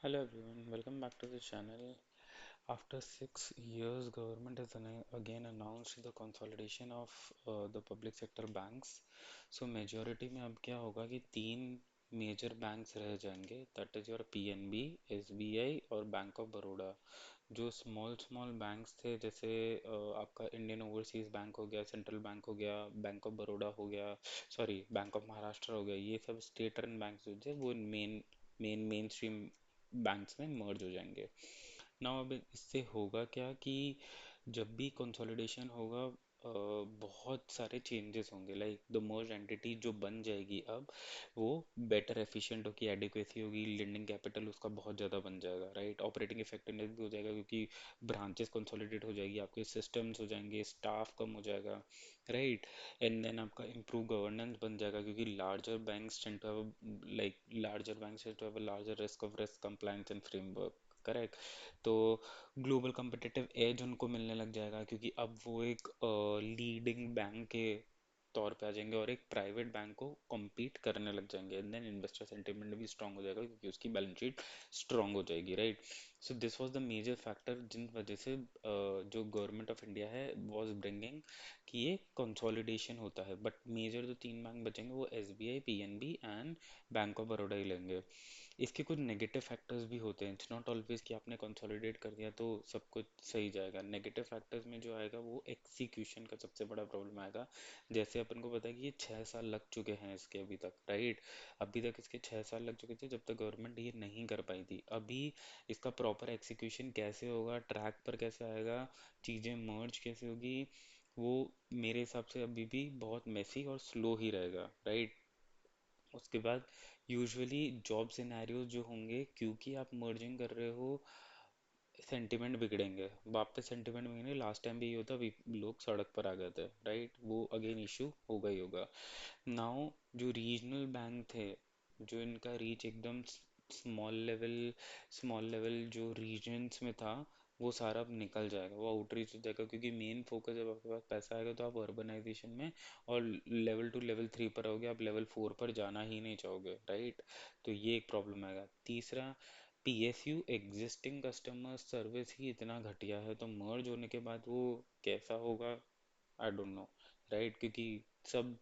Hello everyone, welcome back to the channel. After 6 years, government has again announced the consolidation of the public sector banks. So majority में अब क्या होगा कि तीन major banks रह जाएंगे, that is your PNB, SBI और bank of Baroda. जो स्मॉल स्मॉल बैंक्स थे जैसे आपका इंडियन ओवरसीज बैंक हो गया, सेंट्रल बैंक हो गया, बैंक ऑफ बड़ौदा हो गया, सॉरी बैंक ऑफ महाराष्ट्र हो गया, ये सब स्टेट रन बैंक्स जो थे वो मेन स्ट्रीम बैंक्स में मर्ज हो जाएंगे। नाउ अब इससे होगा क्या कि जब भी कंसोलिडेशन होगा बहुत सारे चेंजेस होंगे, लाइक द मर्ज एंटिटी जो बन जाएगी अब वो बेटर एफिशिएंट होगी, एडिक्वेसी होगी, लेंडिंग कैपिटल उसका बहुत ज़्यादा बन जाएगा, राइट। ऑपरेटिंग इफेक्टिवनेस भी हो जाएगा क्योंकि ब्रांचेस कंसोलिडेट हो जाएगी, आपके सिस्टम्स हो जाएंगे, स्टाफ कम हो जाएगा, राइट। एंड देन आपका इम्प्रूव गवर्नेंस बन जाएगा क्योंकि larger banks tend to have a larger risk of risk compliance and framework, correct. तो ग्लोबल competitive एज उनको मिलने लग जाएगा क्योंकि अब वो एक लीडिंग बैंक के तौर पे आ जाएंगे और एक प्राइवेट बैंक को compete करने लग जाएंगे। एंड देन इन्वेस्टर सेंटिमेंट भी स्ट्रांग हो जाएगा क्योंकि उसकी बैलेंस शीट स्ट्रांग हो जाएगी, right. So this was the major factor जिन वजह से जो गवर्नमेंट ऑफ इंडिया है वाज ब्रिंगिंग कि ये कंसोलिडेशन होता है। बट मेजर जो तीन बैंक बचेंगे वो SBI, PNB and bank of Baroda ही लेंगे। इसके कुछ नेगेटिव फैक्टर्स भी होते हैं, इट्स नॉट ऑलवेज कि आपने कंसोलिडेट कर दिया तो सब कुछ सही जाएगा। नेगेटिव फैक्टर्स में जो आएगा वो एग्जीक्यूशन का सबसे बड़ा प्रॉब्लम आएगा। जैसे अपन को पता है कि ये 6 साल लग चुके हैं इसके अभी तक, राइट। अभी तक इसके 6 साल लग चुके थे जब तक गवर्नमेंट ये नहीं कर पाई थी। अभी इसका प्रॉपर एग्जीक्यूशन कैसे होगा, ट्रैक पर कैसे आएगा, चीज़ें मर्ज कैसे होगी, वो मेरे हिसाब से अभी भी बहुत मेसी और स्लो ही रहेगा, राइट। उसके बाद यूजुअली जॉब सिनेरियोज जो होंगे क्योंकि आप मर्जिंग कर रहे हो, सेंटिमेंट बिगड़ेंगे, वापस सेंटिमेंट बिगड़ेंगे। लास्ट टाइम भी ये होता, लोग सड़क पर आ गए थे, राइट। वो अगेन इशू होगा ही होगा। नाउ जो रीजनल बैंक थे, जो इनका रीच एकदम स्मॉल लेवल जो रीजन्स में था, वो सारा अब निकल जाएगा, वो आउटरीच हो जाएगा क्योंकि मेन फोकस जब आपके पास पैसा आएगा तो आप अर्बनाइजेशन में और लेवल 2 लेवल 3 पर रहोगे, आप लेवल 4 पर जाना ही नहीं चाहोगे, राइट। तो ये एक प्रॉब्लम आएगा। तीसरा, पीएसयू एग्जिस्टिंग कस्टमर सर्विस ही इतना घटिया है तो मर्ज होने के बाद वो कैसा होगा, आई डोंट नो, राइट। क्योंकि सब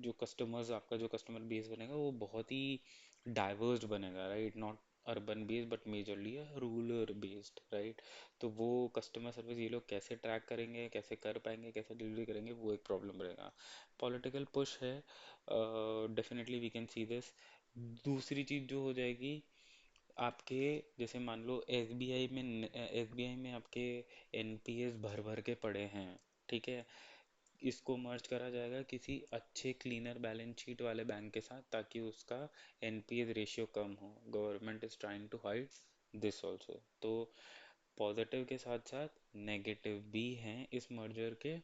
जो कस्टमर्स, आपका जो कस्टमर बेस बनेगा वो बहुत ही डाइवर्स बनेगा, right. Not urban based but majorly rural based, right. तो वो कस्टमर सर्विस ये लोग कैसे ट्रैक करेंगे, कैसे कर पाएंगे, कैसे डिलीवरी करेंगे, वो एक प्रॉब्लम रहेगा। पॉलिटिकल पुश है, definitely we can see this. दूसरी चीज़ जो हो जाएगी आपके, जैसे मान लो एसबीआई में आपके एनपीएस भर भर के पड़े हैं, ठीक है। इसको मर्ज करा जाएगा किसी अच्छे क्लीनर बैलेंस शीट वाले बैंक के साथ ताकि उसका एनपीएस रेशियो कम हो। Government is trying to hide this also. तो पॉजिटिव के साथ साथ नेगेटिव भी हैं इस मर्जर के,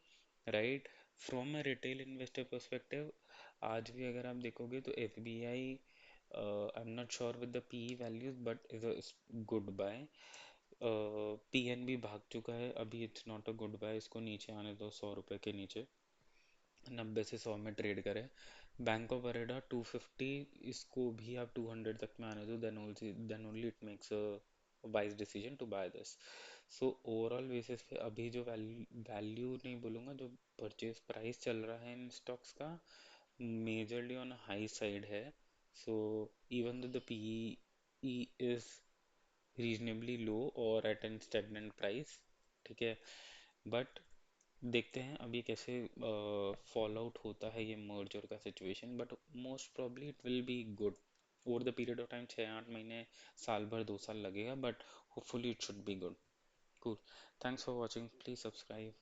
right. From a retail investor perspective, आज भी अगर आप देखोगे तो S B I, I am not sure with the P values but is a good buy. PNB भाग चुका है अभी, it's not a good bye, इसको नीचे आने दो, 100 रुपये के नीचे, 90 से 100 में ट्रेड करें। बैंक ऑफ बड़ौदा 250, इसको भी आप 200 तक में आने दो, then only it makes a wise decision to buy this. So overall basis पे अभी जो वैल्यू नहीं बोलूँगा, जो परचेज प्राइस चल रहा है इन स्टॉक्स का, मेजरली ऑन हाई साइड है। So even the PE is reasonably low और एट एन स्टेगनेंट प्राइस, ठीक है। बट देखते हैं अभी कैसे फॉल आउट होता है ये मर्जर का situation, but most probably it will be good over the period of time. 6-8 महीने, साल भर, 2 साल लगेगा, but hopefully it should be good. Cool. Thanks for watching, please subscribe.